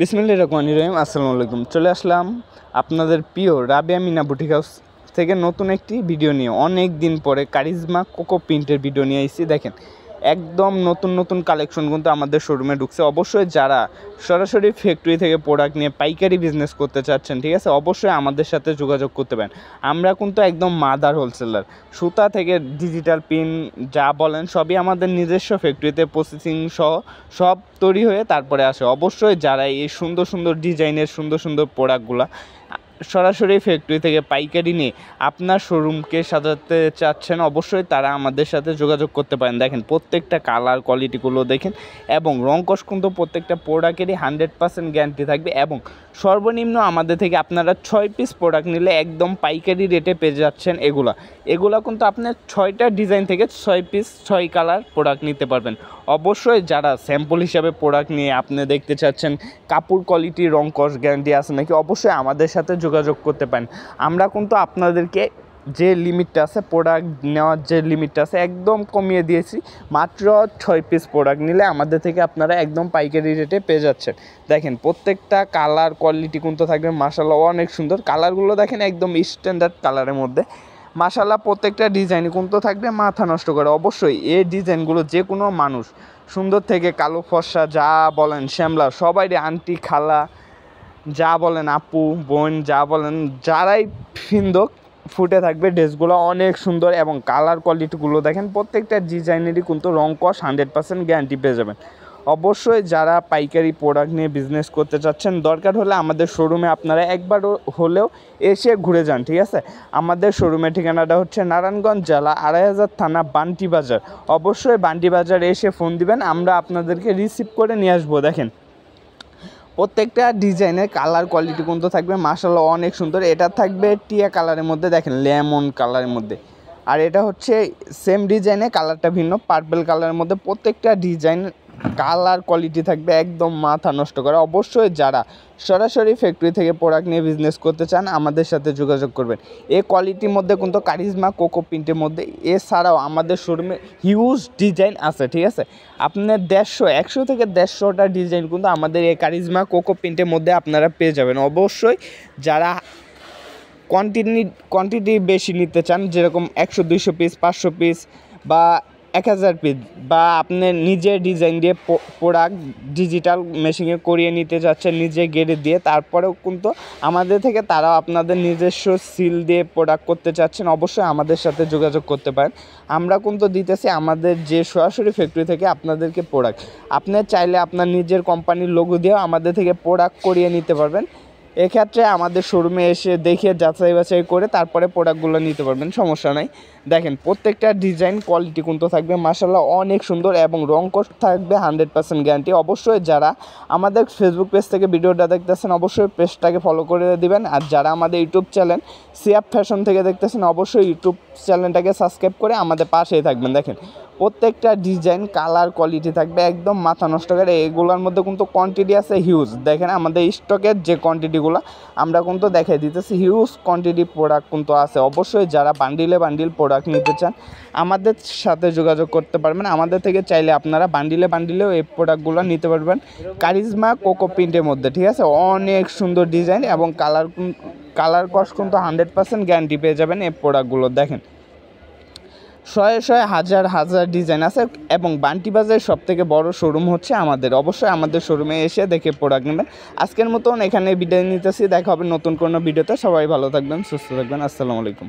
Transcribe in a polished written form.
বিসমিল্লাহির রহমানির রহিম। আসসালামু আলাইকুম। চলে আসলাম আপনাদের প্রিয় রাবেয়া মিনা বুটিক হাউস থেকে নতুন একটি ভিডিও নিয়ে। অনেক দিন পরে কারিজমা কোকো প্রিন্টের ভিডিও নিয়ে এসেছি। দেখেন একদম নতুন কালেকশন কিন্তু আমাদের শোরুমে ঢুকছে। অবশ্যই যারা সরাসরি ফ্যাক্টরি থেকে প্রোডাক্ট নিয়ে পাইকারি বিজনেস করতে চাচ্ছেন, ঠিক আছে, অবশ্যই আমাদের সাথে যোগাযোগ করতে পারেন। আমরা কিন্তু একদম মাদার হোলসেলার, সুতা থেকে ডিজিটাল প্রিন্ট যা বলেন সবই আমাদের নিজস্ব ফ্যাক্টরিতে প্রসেসিং সহ সব তৈরি হয়ে তারপরে আসে। অবশ্যই যারা এই সুন্দর ডিজাইনের সুন্দর প্রোডাক্টগুলো সরাসরি ফ্যাক্টরি থেকে পাইকারি নিয়ে আপনার শোরুমকে সাজাতে চাচ্ছেন, অবশ্যই তারা আমাদের সাথে যোগাযোগ করতে পারেন। দেখেন প্রত্যেকটা কালার কোয়ালিটিগুলো দেখেন, এবং রঙকশ কিন্তু প্রত্যেকটা প্রোডাক্টেরই 100% গ্যারান্টি থাকবে। এবং সর্বনিম্ন আমাদের থেকে আপনারা 6 পিস প্রোডাক্ট নিলে একদম পাইকারি রেটে পেয়ে যাচ্ছেন। এগুলা কিন্তু আপনার 6টা ডিজাইন থেকে 6 পিস 6 কালার প্রোডাক্ট নিতে পারবেন। অবশ্যই যারা স্যাম্পল হিসাবে প্রোডাক্ট নিয়ে আপনি দেখতে চাচ্ছেন কাপড় কোয়ালিটি রঙকশ গ্যারান্টি আছে নাকি, অবশ্যই আমাদের সাথে যোগাযোগ করতে পারেন। আমরা কিন্তু আপনাদেরকে যে লিমিটটা আছে, প্রোডাক্ট নেওয়ার যে লিমিটটা আছে, একদম কমিয়ে দিয়েছি। মাত্র 6 পিস প্রোডাক্ট নিলে আমাদের থেকে আপনারা একদম পাইকারি রেটে পেয়ে যাচ্ছেন। দেখেন প্রত্যেকটা কালার কোয়ালিটি কিন্তু থাকবে মাশাআল্লাহ অনেক সুন্দর। কালারগুলো দেখেন একদম স্ট্যান্ডার্ড কালারের মধ্যে মাশাআল্লাহ। প্রত্যেকটা ডিজাইন কিন্তু থাকবে মাথা নষ্ট করে। অবশ্যই এই ডিজাইনগুলো যে কোনো মানুষ, সুন্দর থেকে কালো ফর্সা যা বলেন, শ্যামলা, সবাই আন্টি খালা যা বলেন, আপু বোন যা বলেন, যারাই ফিন্দক ফুটে থাকবে। ড্রেসগুলো অনেক সুন্দর এবং কালার কোয়ালিটিগুলো দেখেন প্রত্যেকটা ডিজাইনেরই কিন্তু রঙকশ 100% গ্যারান্টি পেয়ে যাবেন। অবশ্যই যারা পাইকারি প্রোডাক্ট নিয়ে বিজনেস করতে চাচ্ছেন, দরকার হলে আমাদের শোরুমে আপনারা একবার হলেও এসে ঘুরে যান, ঠিক আছে। আমাদের শোরুমের ঠিকানাটা হচ্ছে নারায়ণগঞ্জ জেলা ২৮০০ থানা বান্টি বাজার। অবশ্যই বান্টি বাজার এসে ফোন দিবেন, আমরা আপনাদেরকে রিসিভ করে নিয়ে আসবো। দেখেন প্রত্যেকটা ডিজাইনের কালার কোয়ালিটি কিন্তু থাকবে মাশাআল্লাহ অনেক সুন্দর। এটা থাকবে টিয়া কালারের মধ্যে, দেখেন লেমন কালারের মধ্যে। আর এটা হচ্ছে সেম ডিজাইনে কালারটা ভিন্ন পার্পল কালারের মধ্যে। প্রত্যেকটা ডিজাইন কালার কোয়ালিটি থাকবে একদম মাথা নষ্ট করা। অবশ্যই যারা সরাসরি ফ্যাক্টরি থেকে প্রোডাক্ট নিয়ে বিজনেস করতে চান আমাদের সাথে যোগাযোগ করবেন। এই কোয়ালিটির মধ্যে কিন্তু কারিজমা কোকো প্রিন্টের মধ্যে এছাড়াও আমাদের শোরুমে হিউজ ডিজাইন আছে, ঠিক আছে। আপনার 100 থেকে 150টা ডিজাইন কিন্তু আমাদের এই কারিজমা কোকো প্রিন্টের মধ্যে আপনারা পেয়ে যাবেন। অবশ্যই যারা কোয়ান্টিটি বেশি নিতে চান, যেরকম 100-200 পিস 500 পিস বা 1000 পিস, বা আপনি নিজে ডিজাইন দিয়ে প্রোডাক্ট ডিজিটাল মেশিনে করিয়ে নিতে যাচ্ছেন নিজে গেড়ে দিয়ে, তারপরেও কিন্তু আমাদের থেকে তারাও আপনাদের নিজস্ব সিল দিয়ে প্রোডাক্ট করতে চাচ্ছেন, অবশ্যই আমাদের সাথে যোগাযোগ করতে পারেন। আমরা কিন্তু দিতেছি আমাদের যে সরাসরি ফ্যাক্টরি থেকে আপনাদেরকে প্রোডাক্ট। আপনি চাইলে আপনার নিজের কোম্পানির লোগো দিয়েও আমাদের থেকে প্রোডাক্ট করিয়ে নিতে পারবেন। এক্ষেত্রে আমাদের শোরুমে এসে দেখে যাচাই বাছাই করে তারপরে প্রোডাক্টগুলো নিতে পারবেন, সমস্যা নাই। দেখেন প্রত্যেকটা ডিজাইন কোয়ালিটি কিন্তু থাকবে মাশাআল্লাহ অনেক সুন্দর এবং রঙকশ থাকবে 100% গ্যারান্টি। অবশ্যই যারা আমাদের ফেসবুক পেজ থেকে ভিডিওটা দেখতেছেন অবশ্যই পেজটাকে ফলো করে দিবেন। আর যারা আমাদের ইউটিউব চ্যানেল সিয়াব ফ্যাশন থেকে দেখতেছেন অবশ্যই ইউটিউব চ্যানেলটাকে সাবস্ক্রাইব করে আমাদের পাশেই থাকবেন। দেখেন প্রত্যেকটা ডিজাইন কালার কোয়ালিটি থাকবে একদম মাথা নষ্ট করে। এগুলোর মধ্যে কিন্তু কোয়ান্টিটি আছে হিউজ। দেখেন আমাদের স্টকের যে কোয়ান্টিটিগুলো আমরা কিন্তু দেখাই দিতেছি, হিউজ কোয়ান্টিটি প্রোডাক্ট কিন্তু আছে। অবশ্যই যারা বান্ডিল প্রোডাক্ট নিতে চান আমাদের সাথে যোগাযোগ করতে পারবেন। আমাদের থেকে চাইলে আপনারা বান্ডিলেও এই প্রোডাক্টগুলো নিতে পারবেন কারিজমা কোকো প্রিন্টের মধ্যে, ঠিক আছে। অনেক সুন্দর ডিজাইন এবং কালার কস্ট কিন্তু 100% গ্যারান্টি পেয়ে যাবেন এই প্রোডাক্টগুলো। দেখেন শয়ে হাজার ডিজাইন আছে এবং বান্টি বাজারের সবথেকে বড় শোরুম হচ্ছে আমাদের। অবশ্যই আমাদের শোরুমে এসে দেখে প্রোডাক্ট নেবেন। আজকের মতন এখানে বিদায় নিতেছি, দেখা হবে নতুন কোনো ভিডিওতে। সবাই ভালো থাকবেন, সুস্থ থাকবেন। আসসালামু আলাইকুম।